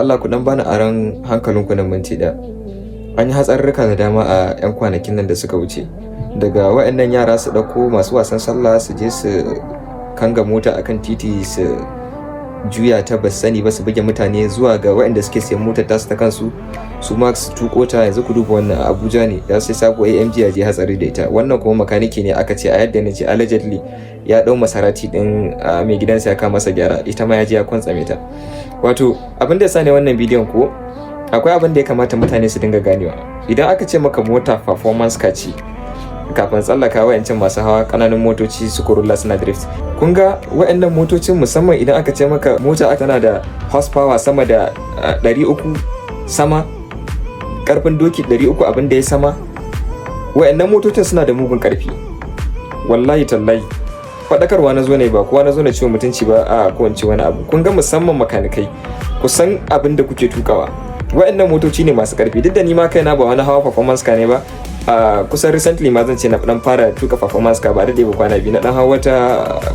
Allah ku dan bani aran hankalinku na minti da. An yi hatsarurruka da dama a 'yan kwanakin nan da suka wuce. Daga waɗannan yara su ɗauko masu wasan sallah su je su kanga mota akan titi su juya ta ba sani ba su buge mutane, zuwa ga waɗanda suke siyan motar tasu ta kansu su ma su tuko ta. Yanzu ku duba wannan a Abuja ne, ya sai sabo AMG ya je hatsari da ita. Wannan kuma makaniki ne aka ce a yadda na ce allegedly ya dau masarati din mai gidansa ya kama masa gyara, ita ma ya je ya kwantsame ta. Wato abin da ya sani wannan bidiyon ko akwai abin da ya kamata mutane su dinga ganewa. Idan aka ce maka mota performance car ce, kafin tsallaka wayancin masu hawa kananan motoci su Corolla suna drift, kun ga wayannan motocin musamman idan aka ce maka mota tana da horsepower sama da 300 sama, karfin doki 300 abin da ya sama, wayannan motocin suna da mugun karfi. Wallahi tallahi fadakarwa na zo ne, ba kowa na zo na ciwo mutunci ba a ko wani abu. Kun ga musamman makanikai ku san abin da kuke tukawa. Wayannan motoci ne masu karfi, duk da ni ma kaina ba wani hawa performance car ne ba. Kusan recently ma zan ce na dan fara tuka performance car, ba da ba kwana biyu na dan hawa wata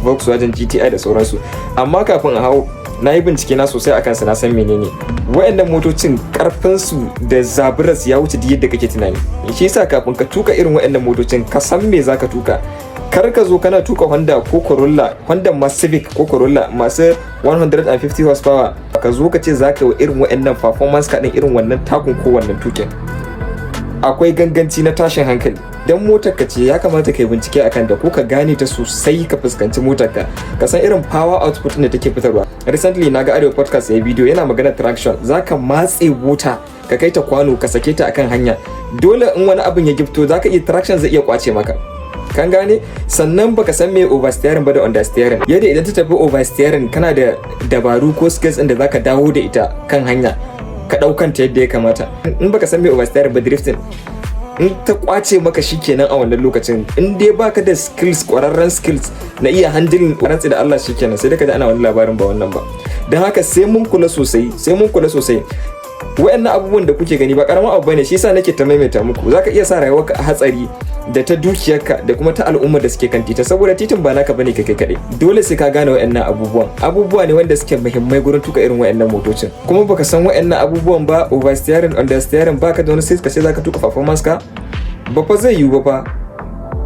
Volkswagen GTI da sauransu. Amma kafin a hau na yi bincike na sosai akan su, na san menene wayannan motocin, karfin su da zaburas ya wuce yadda kake tunani. Shi yasa kafin ka tuka irin wayannan motocin ka san me zaka tuka. Kar ka zo kana tuka Honda ko Corolla, Honda ma Civic ko Corolla masu 150 horsepower, ka zo ka ce zaka yi irin wayannan performance car din irin wannan takun ko wannan tukin. Akwai ganganci na tashin hankali. Dan motar ka ce ya kamata kai bincike akan ta, ko ka gane ta sosai, ka fuskanci motar ka san irin power output da take fitarwa. Recently naga Arewa podcast ya bidiyo yana magana traction, zaka matse mota ka kai ta kwano ka sake ta akan hanya, dole in wani abin ya gifto zaka iya traction zai iya kwace maka, kan gane. Sannan baka san me oversteering ba da understeering, yadda idan ta tafi oversteering kana da dabaru ko skills din da zaka dawo da ita kan hanya ka daukanta yadda ya kamata. In baka san me oversteering ba, drifting, in ta kwace maka shikenan a wannan lokacin. In dai baka da skills, kwararren skills na iya handling, rantsi da Allah shikenan sai da kaji ana wani labarin ba wannan ba. Dan haka sai mun kula sosai, wayannan abubuwan da kuke gani ba karamin abu bane. Shi yasa nake ta maimaita muku, zaka iya sa rayuwarka a hatsari da ta dukiyarka da kuma ta al'ummar da suke kan titi, saboda titin ba naka bane kai kadai. Dole sai ka gane wayannan abubuwa ne wanda suke muhimmai gurin tuka irin wayannan motocin. Kuma baka san wayannan abubuwan ba, oversteering, understeering, baka da wani sai ka ce zaka tuka performance car, ba fa zai yiwu ba fa.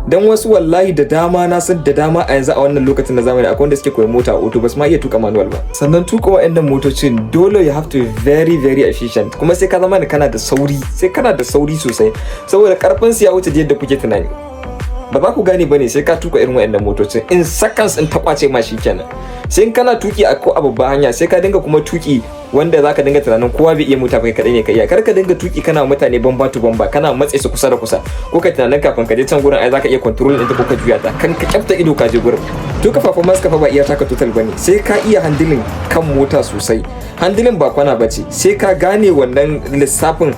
Dan wasu wallahi da dama na san da dama a yanzu a wannan lokacin na zamani akwai wanda suke koyi mota a auto, basu ma iya tuka manual ba. Sannan tuka wayannan motocin dole you have to be very very efficient, kuma sai ka zama kana da sauri, sosai, saboda karfin su ya wuce yadda kuke tunani. Ba za ku gane bane sai ka tuka irin wayannan motocin, in seconds in ta kwace ma shikenan. Sai in kana tuki a ko a babban hanya sai ka dinga kuma tuki wanda zaka dinga tunanin kowa bai iya mota ba, kai kadai ne ka iya. Kar ka dinga tuki kana mutane bamba to bamba, kana matse su kusa da kusa, ko ka tunanin kafin ka je can gurin ai zaka iya control din ta ko ka juya ta, kan ka kyafta ido ka je gurin. Tuka performance ka fa ba iya taka total bane, sai ka iya handling kan mota sosai. Handling ba kwana bace, sai ka gane wannan lissafin.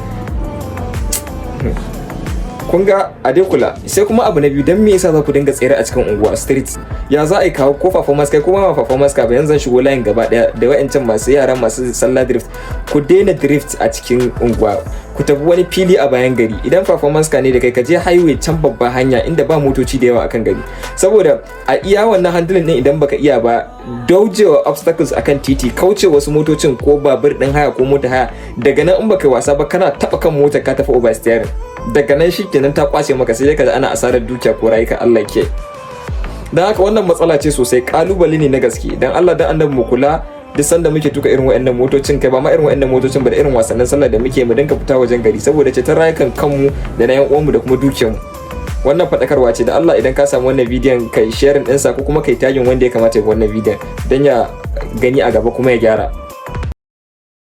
Kun ga a dai kula. Sai kuma abu na biyu, dan me yasa za ku dinga tsere a cikin unguwa street? Ya za a yi kawo ko performance kai kuma ma performance ka ba, yanzu zan shigo layin gaba daya da wayancan masu yara masu sallah drift. Ku daina drift a cikin unguwa, ku tafi wani fili a bayan gari. Idan performance ka ne da kai, ka je highway can babban hanya inda ba motoci da yawa akan gari, saboda a iya wannan handling din idan baka iya ba, daujewa obstacles akan titi, kauce wasu motocin ko babur din haya ko mota haya, daga nan in baka wasa ba kana taba kan motar ka tafi oversteering, daga nan shikenan ta kwace maka, sai ka ana asarar dukiya ko rayuka, Allah ke. Dan haka wannan matsala ce sosai, kalubale ne na gaske. Dan Allah dan annabi mu kula duk sanda muke tuka irin wayannan motocin, kai ba ma irin wayannan motocin ba, da irin wasannin sallah da muke, mu dinga fita wajen gari saboda ce ta rayukan kanmu da na yan uwanmu da kuma dukiyarmu. Wannan fadakarwa ce. da Allah idan ka samu wannan bidiyon kai sharing ɗinsa ko kuma kai tagin wanda ya kamata ya ga wannan bidiyon dan ya gani a gaba kuma ya gyara.